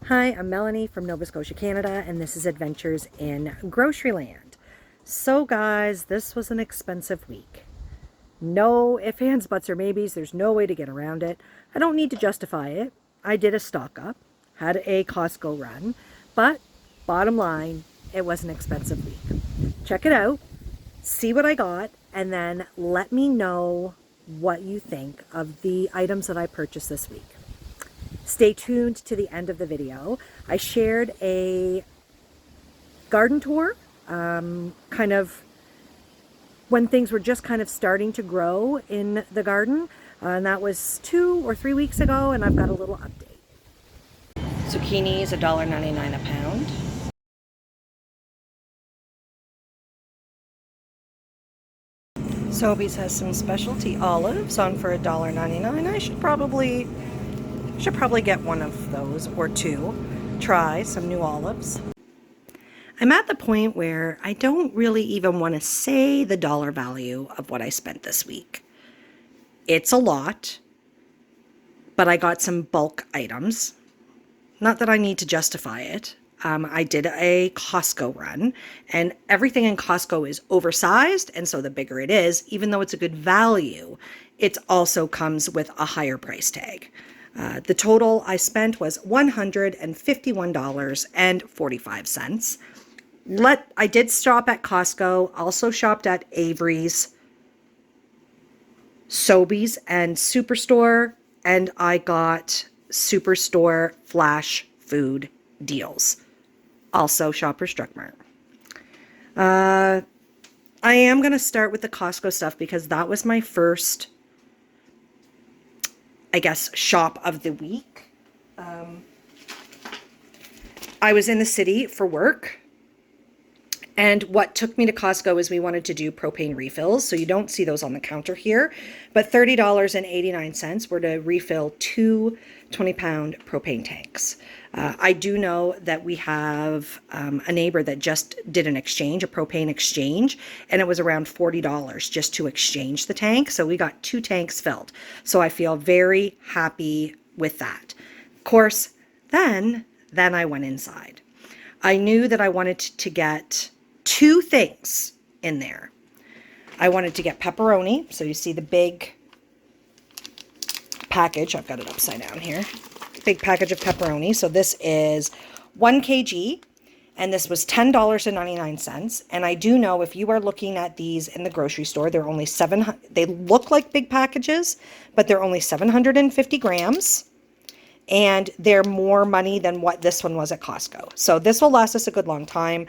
Hi, I'm Melanie from Nova Scotia, Canada, and this is Adventures in Groceryland. So guys, this was an expensive week. No ifs, ands, buts, or maybes. There's no way to get around it. I don't need to justify it. I did a stock up, had a Costco run, but bottom line, it was an expensive week. Check it out, see what I got, and then let me know what you think of the items that I purchased this week. Stay tuned to the end of the video. I shared a garden tour, kind of when things were just kind of starting to grow in the garden. And that was 2 or 3 weeks ago, and I've got a little update. Zucchini is $1.99 a pound. Sobeys has some specialty olives on for $1.99. I should probably get one of those or two. Try some new olives. I'm at the point where I don't really even want to say the dollar value of what I spent this week. It's a lot, but I got some bulk items. Not that I need to justify it. I did a Costco run, and everything in Costco is oversized, and so the bigger it is, even though it's a good value, it also comes with a higher price tag. The total I spent was $151.45. I did shop at Costco, also shopped at Avery's, Sobeys, and Superstore, and I got Superstore flash food deals. Also Shoppers Drug Mart. I am going to start with the Costco stuff because that was my first, I guess, shop of the week. I was in the city for work, and what took me to Costco is we wanted to do propane refills. So you don't see those on the counter here, but $30.89 were to refill 2 20-pound propane tanks. I do know that we have a neighbor that just did an exchange, a propane exchange, and it was around $40 just to exchange the tank. So we got 2 tanks filled. So I feel very happy with that. Of course, then I went inside. I knew that I wanted to get 2 things in there. I wanted to get pepperoni. So you see the big package. I've got it upside down here. Big package of pepperoni. So this is 1 kg, and this was $10.99. And I do know if you are looking at these in the grocery store, they're only they look like big packages, but they're only 750 grams. And they're more money than what this one was at Costco. So this will last us a good long time.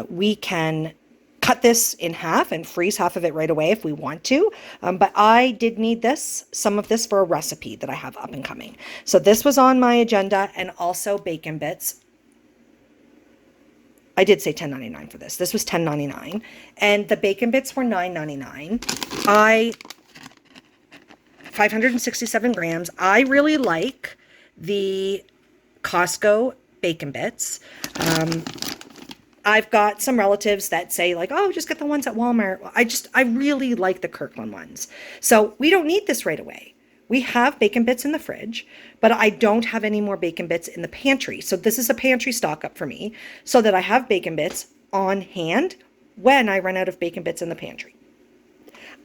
We can cut this in half and freeze half of it right away if we want to. But I did need some of this for a recipe that I have up and coming. So this was on my agenda, and also bacon bits. I did say $10.99 for this. This was $10.99. And the bacon bits were $9.99. 567 grams. I really like the Costco bacon bits. I've got some relatives that say like, oh, just get the ones at Walmart. I really like the Kirkland ones. So we don't need this right away. We have bacon bits in the fridge, but I don't have any more bacon bits in the pantry. So this is a pantry stock up for me so that I have bacon bits on hand when I run out of bacon bits in the pantry.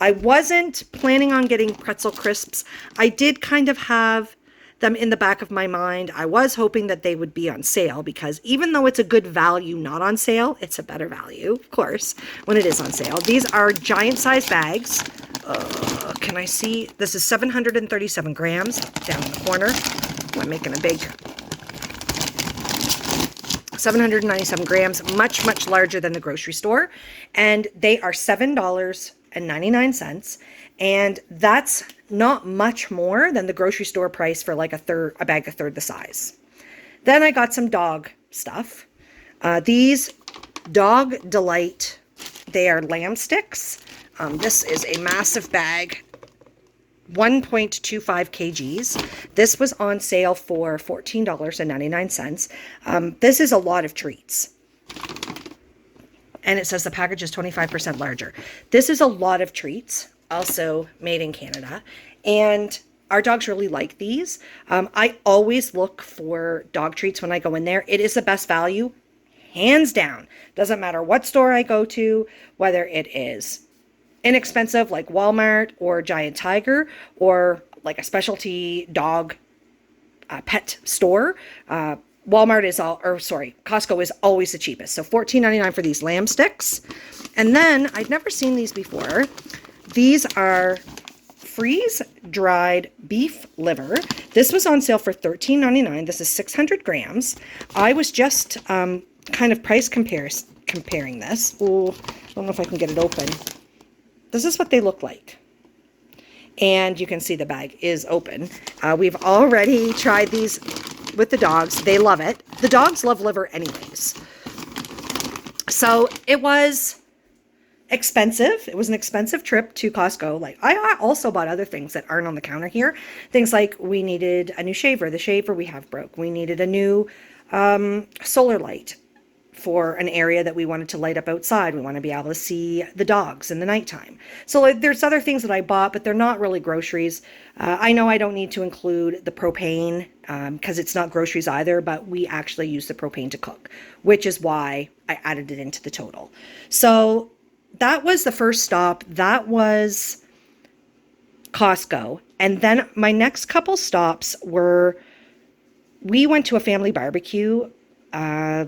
I wasn't planning on getting pretzel crisps. I did kind of have them in the back of my mind. I was hoping that they would be on sale because even though it's a good value not on sale, it's a better value, of course, when it is on sale. These are giant size bags. Can I see? This is 737 grams down in the corner. I'm making a big 797 grams, much, much larger than the grocery store. And they are $7.99. And that's not much more than the grocery store price for like a bag a third the size. Then I got some dog stuff. These Dog Delight, they are lamb sticks. This is a massive bag, 1.25 kgs. This was on sale for $14.99. This is a lot of treats. And it says the package is 25% larger. This is a lot of treats, also made in Canada. And our dogs really like these. I always look for dog treats when I go in there. It is the best value, hands down. Doesn't matter what store I go to, whether it is inexpensive like Walmart or Giant Tiger, or like a specialty dog pet store. Walmart is Costco is always the cheapest. So $14.99 for these lamb sticks. And then I'd never seen these before. These are freeze dried beef liver. This was on sale for $13.99. This is 600 grams. I was just kind of price comparing this. Oh, I don't know if I can get it open. This is what they look like. And you can see the bag is open. We've already tried these with the dogs. They love it. The dogs love liver anyways. So it was expensive. It was an expensive trip to Costco. Like, I also bought other things that aren't on the counter here. Things like we needed a new shaver. The shaver we have broke. We needed a new solar light for an area that we wanted to light up outside. We want to be able to see the dogs in the nighttime. So like, there's other things that I bought, but they're not really groceries. I know I don't need to include the propane because it's not groceries either, but we actually use the propane to cook, which is why I added it into the total. So that was the first stop. That was Costco. And then my next couple stops were, we went to a family barbecue a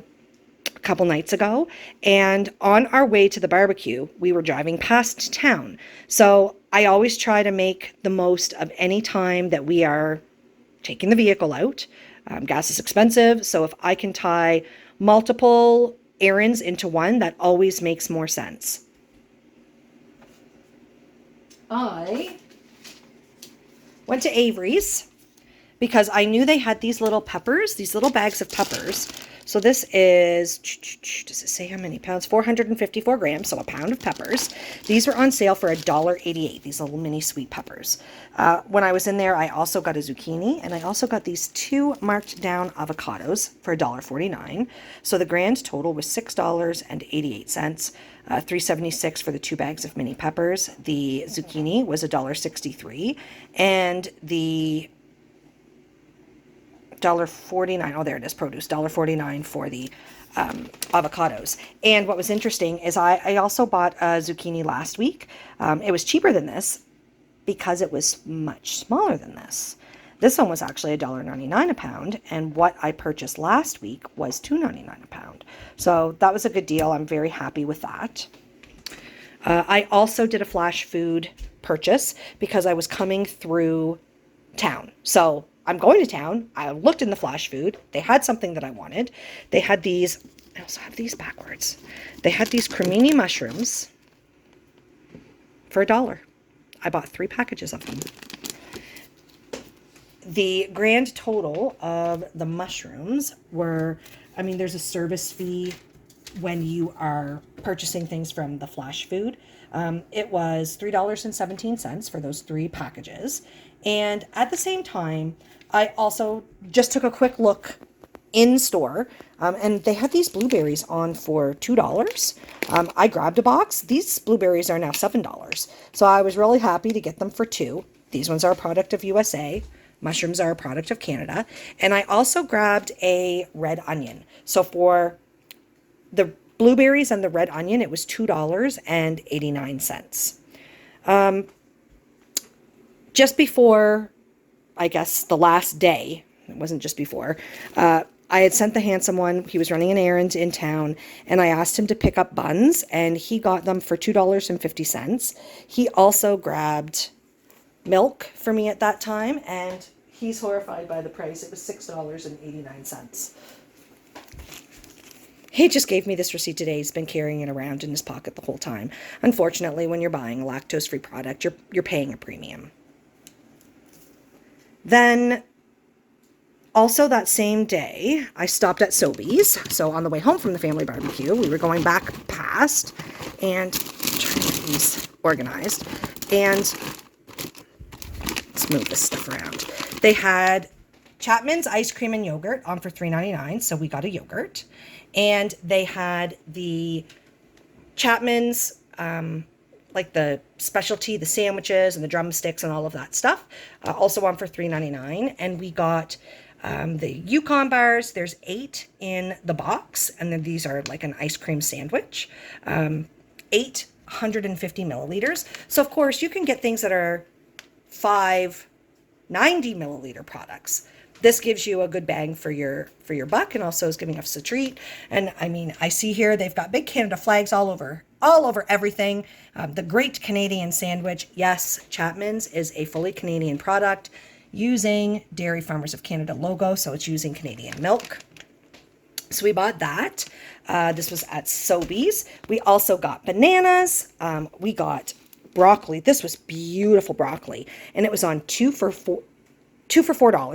couple nights ago, and on our way to the barbecue, we were driving past town. So I always try to make the most of any time that we are taking the vehicle out. Gas is expensive, so if I can tie multiple errands into one, that always makes more sense. I went to Avery's because I knew they had these little peppers, these little bags of peppers. So this is, does it say how many pounds? 454 grams, so a pound of peppers. These were on sale for $1.88, these little mini sweet peppers. When I was in there, I also got a zucchini, and I also got these 2 marked down avocados for $1.49. So the grand total was $6.88, $3.76 for the 2 bags of mini peppers. The zucchini was $1.63, and the $1.49, oh there it is, produce, $1.49 for the avocados. And what was interesting is I also bought a zucchini last week. It was cheaper than this because it was much smaller than this. This one was actually $1.99 a pound, and what I purchased last week was $2.99 a pound. So that was a good deal. I'm very happy with that. I also did a flash food purchase because I was coming through town. So I'm going to town. I looked in the flash food. They had something that I wanted. They had these, I also have these backwards. They had these cremini mushrooms for $1. I bought 3 packages of them. The grand total of the mushrooms were, I mean, there's a service fee when you are purchasing things from the flash food. It was $3.17 for those 3 packages. And at the same time, I also just took a quick look in store, and they had these blueberries on for $2. I grabbed a box. These blueberries are now $7. So I was really happy to get them for 2. These ones are a product of USA. Mushrooms are a product of Canada. And I also grabbed a red onion. So for the blueberries and the red onion, it was $2.89. Just before, I guess, the last day, it wasn't just before, I had sent the handsome one. He was running an errand in town, and I asked him to pick up buns, and he got them for $2.50. He also grabbed milk for me at that time, and he's horrified by the price. It was $6.89. He just gave me this receipt today. He's been carrying it around in his pocket the whole time. Unfortunately, when you're buying a lactose-free product, you're paying a premium. Then, also that same day, I stopped at Sobeys. So on the way home from the family barbecue, we were going back past, and I'm trying to get these organized. And let's move this stuff around. They had Chapman's ice cream and yogurt on for $3.99, so we got a yogurt. And they had the Chapman's like the specialty, the sandwiches and the drumsticks and all of that stuff. Also on for $3.99. And we got the Yukon bars. There's 8 in the box. And then these are like an ice cream sandwich. 850 milliliters. So of course you can get things that are 5 90 milliliter products. This gives you a good bang for your buck, and also is giving us a treat. And I mean, I see here they've got big Canada flags all over everything. The Great Canadian Sandwich. Yes, Chapman's is a fully Canadian product using Dairy Farmers of Canada logo, so it's using Canadian milk. So we bought that. This was at Sobeys. We also got bananas. We got broccoli. This was beautiful broccoli, and it was on 2 for $4.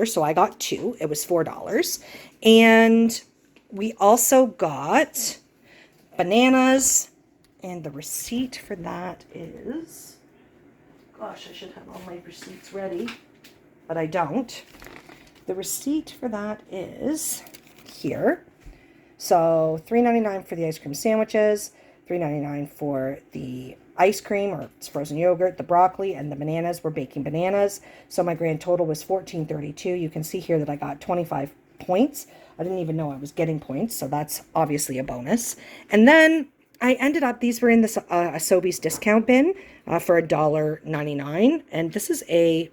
So I got 2. It was $4. And we also got bananas, and the receipt for that is, gosh, I should have all my receipts ready, but I don't. The receipt for that is here. So $3.99 for the ice cream sandwiches, $3.99 for the ice cream or it's frozen yogurt, the broccoli, and the bananas were baking bananas. So my grand total was $14.32. You can see here that I got 25 points. I didn't even know I was getting points, so that's obviously a bonus. And then I ended up, these were in this a Sobeys discount bin for $1.99. And this is a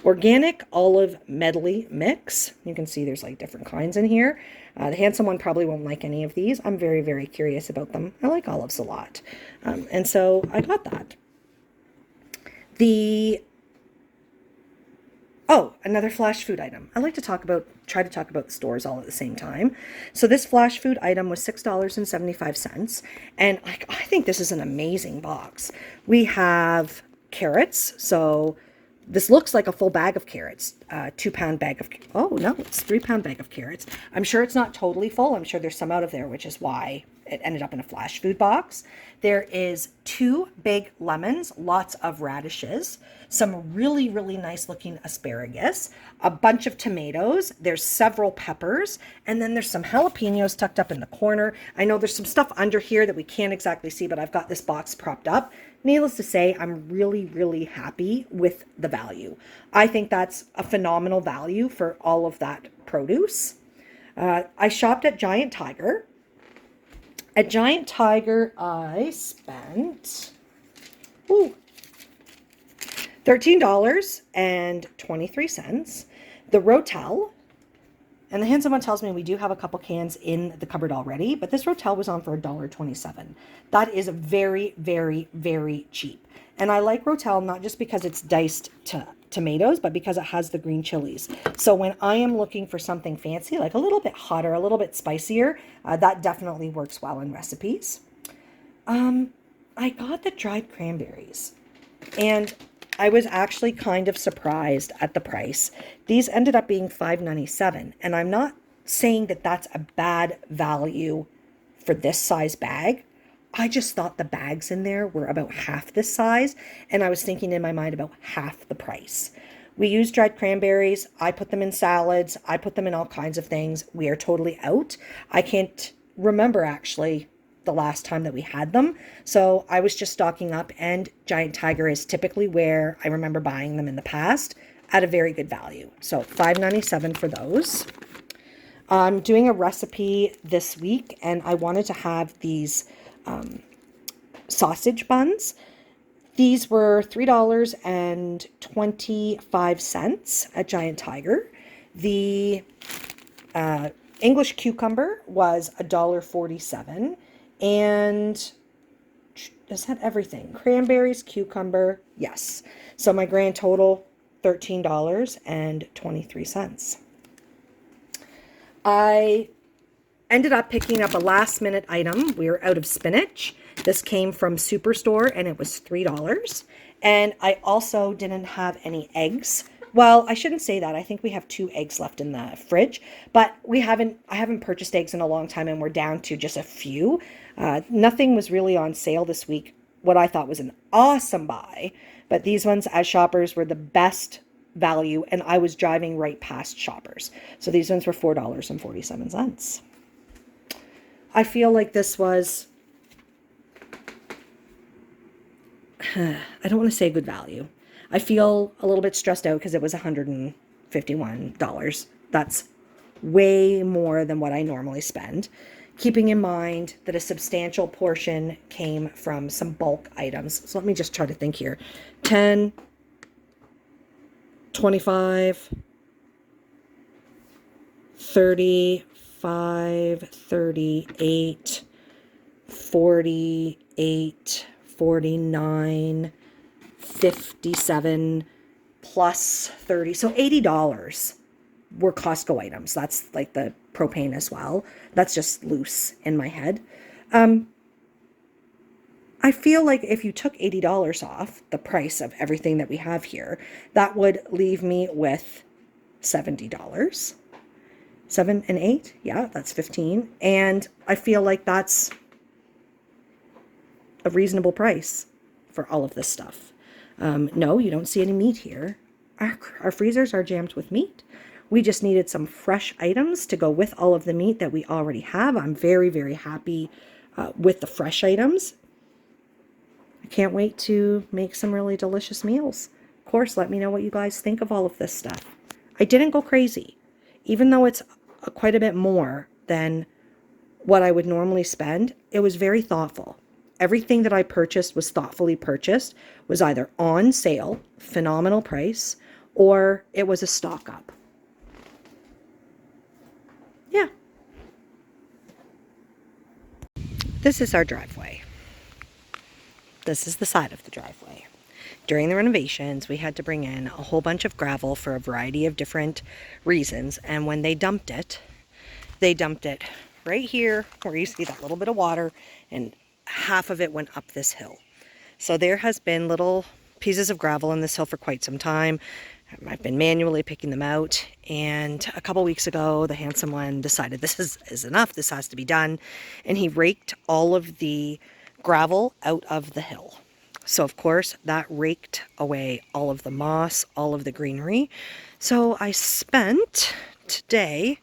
organic olive medley mix. You can see there's like different kinds in here. The handsome one probably won't like any of these. I'm very, very curious about them. I like olives a lot. And so I got that. Another flash food item. I like to try to talk about the stores all at the same time. So this flash food item was $6.75. And I think this is an amazing box. We have carrots. So this looks like a full bag of carrots, 2-pound bag of, oh no, it's 3-pound bag of carrots. I'm sure it's not totally full. I'm sure there's some out of there, which is why it ended up in a flash food box. There is 2 big lemons, lots of radishes, some really, really nice looking asparagus, a bunch of tomatoes. There's several peppers, and then there's some jalapenos tucked up in the corner. I know there's some stuff under here that we can't exactly see, but I've got this box propped up. Needless to say, I'm really, really happy with the value. I think that's a phenomenal value for all of that produce. I shopped at Giant Tiger. At Giant Tiger, I spent $13.23. The Rotel, and the handsome one tells me we do have a couple cans in the cupboard already, but this Rotel was on for $1.27. That is very, very, very cheap. And I like Rotel not just because it's diced tomatoes, but because it has the green chilies. So when I am looking for something fancy, like a little bit hotter, a little bit spicier, that definitely works well in recipes. I got the dried cranberries, and I was actually kind of surprised at the price. These ended up being $5.97, and I'm not saying that that's a bad value for this size bag. I just thought the bags in there were about half this size, and I was thinking in my mind about half the price. We use dried cranberries. I put them in salads. I put them in all kinds of things. We are totally out. I can't remember actually the last time that we had them. So I was just stocking up, and Giant Tiger is typically where I remember buying them in the past at a very good value. So $5.97 for those. I'm doing a recipe this week, and I wanted to have these sausage buns. These were $3.25 at Giant Tiger. The English cucumber was $1.47. And is that everything? Cranberries, cucumber, yes. So my grand total, $13.23. I ended up picking up a last minute item. We were out of spinach. This came from Superstore, and it was $3. And I also didn't have any eggs. Well, I shouldn't say that. I think we have 2 eggs left in the fridge, but I haven't purchased eggs in a long time, and we're down to just a few. Nothing was really on sale this week, what I thought was an awesome buy, but these ones as Shoppers were the best value, and I was driving right past Shoppers. So these ones were $4.47. I feel like this was I don't want to say good value. I feel a little bit stressed out because it was $151. That's way more than what I normally spend, keeping in mind that a substantial portion came from some bulk items. So let me just try to think here. 10, 25, 35, 38, 48, 49, 57 plus 30. So $80 were Costco items. That's like the propane as well. That's just loose in my head. I feel like if you took $80 off the price of everything that we have here, that would leave me with $70. 7 and 8, yeah, that's 15. And I feel like that's a reasonable price for all of this stuff. No, you don't see any meat here. Our freezers are jammed with meat. We just needed some fresh items to go with all of the meat that we already have. I'm very, very happy with the fresh items. I can't wait to make some really delicious meals. Of course, let me know what you guys think of all of this stuff. I didn't go crazy, even though it's quite a bit more than what I would normally spend. It was very thoughtful. Everything that I purchased was thoughtfully purchased, was either on sale, phenomenal price, or it was a stock up. Yeah. This is our driveway. This is the side of the driveway. During the renovations, we had to bring in a whole bunch of gravel for a variety of different reasons. And when they dumped it right here where you see that little bit of water, and half of it went up this hill. So there has been little pieces of gravel in this hill for quite some time. I've been manually picking them out. And a couple weeks ago, the handsome one decided this is enough. This has to be done. And he raked all of the gravel out of the hill. So of course that raked away all of the moss, all of the greenery. So I spent today,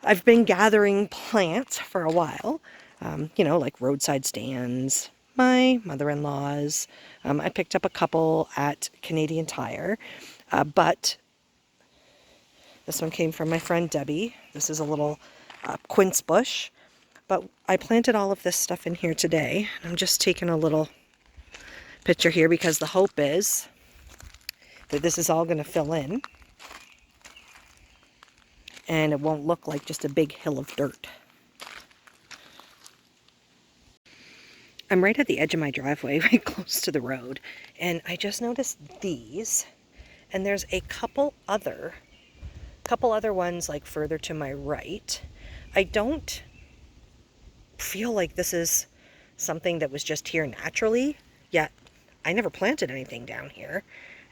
I've been gathering plants for a while, like roadside stands, my mother-in-law's. I picked up a couple at Canadian Tire, but this one came from my friend Debbie. This is a little quince bush. But I planted all of this stuff in here today. I'm just taking a little picture here because the hope is that this is all going to fill in and it won't look like just a big hill of dirt. I'm right at the edge of my driveway, right close to the road, and I just noticed these, and there's a couple other ones like further to my right. I don't feel like this is something that was just here naturally, yet I never planted anything down here,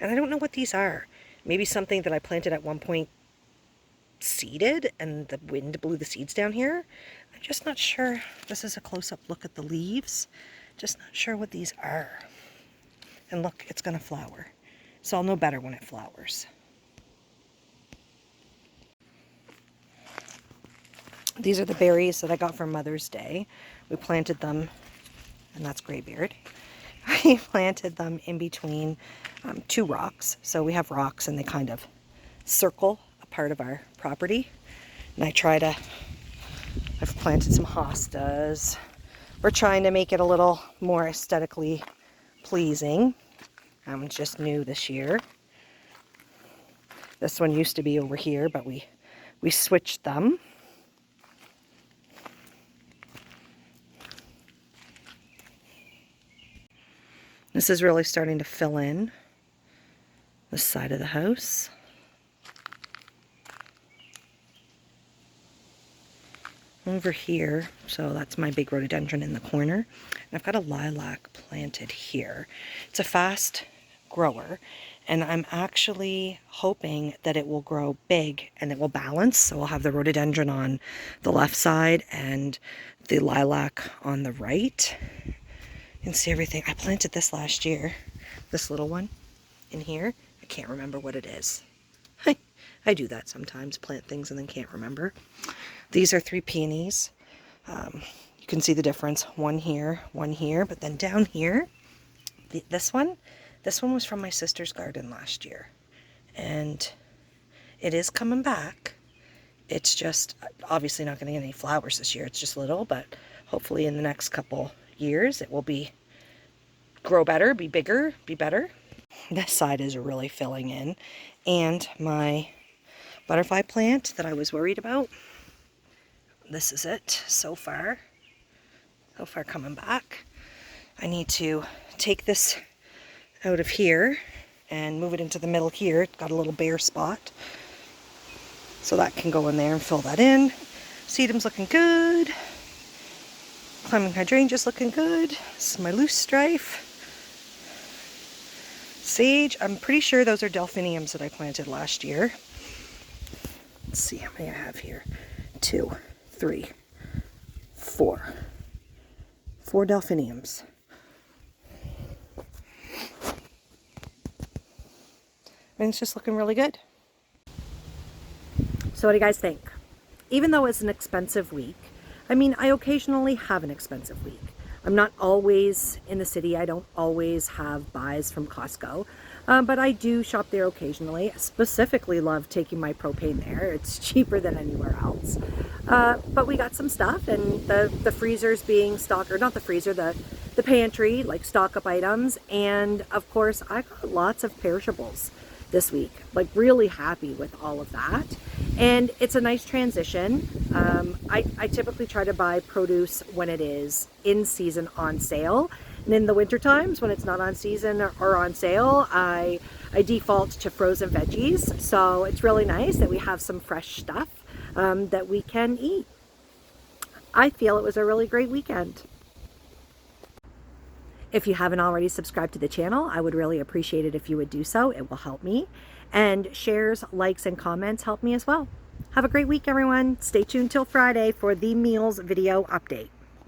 and I don't know what these are. Maybe something that I planted at one point seeded and the wind blew the seeds down here. I'm just not sure. This is a close-up look at the leaves. Just not sure what these are. And look, it's gonna flower, so I'll know better when it flowers. These are the berries that I got for Mother's Day. We planted them, and that's graybeard. We planted them in between two rocks. So we have rocks and they kind of circle a part of our property. And I've planted some hostas. We're trying to make it a little more aesthetically pleasing. It's just new this year. This one used to be over here, but we switched them. This is really starting to fill in this side of the house. Over here, so that's my big rhododendron in the corner. And I've got a lilac planted here. It's a fast grower, and I'm actually hoping that it will grow big and it will balance. So we'll have the rhododendron on the left side and the lilac on the right. You can see everything. I planted this last year, this little one in here. I can't remember what it is. I do that sometimes, plant things and then can't remember. These are 3 peonies. You can see the difference. One here, but then down here, This one was from my sister's garden last year, and it is coming back. It's just obviously not going to get any flowers this year. It's just little, but hopefully in the next couple years it will grow better, be bigger, be better. This side is really filling in, and my butterfly plant that I was worried about, this is it so far coming back. I need to take this out of here and move it into the middle here. It's got a little bare spot, so that can go in there and fill that in. Sedum's looking good. Climbing hydrangea's looking good. This is my loose strife. Sage, I'm pretty sure those are delphiniums that I planted last year. Let's see how many I have here. 2, 3, 4. 4 delphiniums. And it's just looking really good. So what do you guys think? Even though it's an expensive week, I mean, I occasionally have an expensive week. I'm not always in the city. I don't always have buys from Costco, but I do shop there occasionally. I specifically love taking my propane there. It's cheaper than anywhere else. But we got some stuff, and the freezer's being stocked, or not the freezer, the pantry, like stock up items. And of course, I got lots of perishables this week, like really happy with all of that. And it's a nice transition. I typically try to buy produce when it is in season on sale. And in the winter times when it's not on season or on sale, I default to frozen veggies. So it's really nice that we have some fresh stuff that we can eat. I feel it was a really great weekend. If you haven't already subscribed to the channel, I would really appreciate it if you would do so. It will help me. And shares, likes, and comments help me as well. Have a great week, everyone. Stay tuned till Friday for the meals video update.